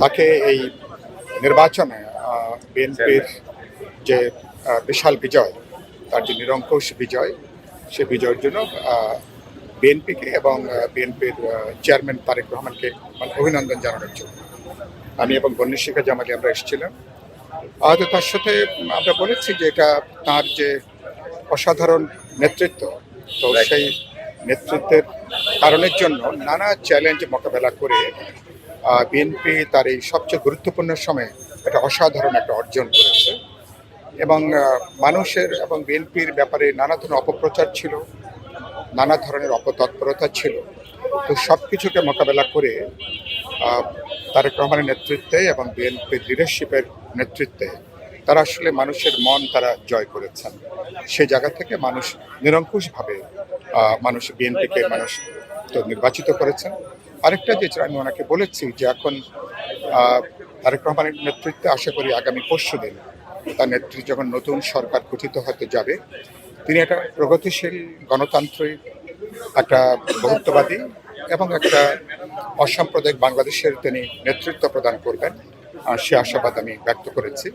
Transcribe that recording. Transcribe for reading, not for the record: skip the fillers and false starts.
তাকে এই নির্বাচনে বিএনপির যে বিশাল বিজয়, তার যে নিরঙ্কুশ বিজয়, সে বিজয়ের জন্য বিএনপিকে এবং বিএনপির চেয়ারম্যান তারেক রহমানকে অভিনন্দন জানানোর জন্য আমি এবং বন্নিশিখা জামালি আমরা এসেছিলাম। তো তার সাথে আমরা বলেছি যে এটা তার যে অসাধারণ নেতৃত্ব, তো সেই নেতৃত্বের কারণের জন্য নানা চ্যালেঞ্জ মোকাবেলা করে বিএনপি তার এই সবচেয়ে গুরুত্বপূর্ণ সময়ে একটা অসাধারণ একটা অর্জন করেছে। এবং মানুষের এবং বিএনপির ব্যাপারে নানা ধরনের অপপ্রচার ছিল, নানা ধরনের অপতৎপরতা ছিল। তো সব কিছুকে মোকাবেলা করে তারেক রহমানের নেতৃত্বে এবং বিএনপির লিডারশিপের নেতৃত্বে তারা আসলে মানুষের মন তারা জয় করেছেন। সেই জায়গা থেকে মানুষ নিরঙ্কুশভাবে মানুষ বিএনপিকে মানুষ তো নির্বাচিত করেছেন। আরেকটা যে আমি ওনাকে বলেছি যে এখন তারেক রহমানের নেতৃত্বে আশা করি আগামী পরশুদিন তার নেতৃত্বে যখন নতুন সরকার গঠিত হতে যাবে, তিনি একটা প্রগতিশীল গণতান্ত্রিক একটা বহুত্ববাদী এবং একটা অসাম্প্রদায়িক বাংলাদেশের তিনি নেতৃত্ব প্রদান করবেন, সে আশাবাদ আমি ব্যক্ত করেছি।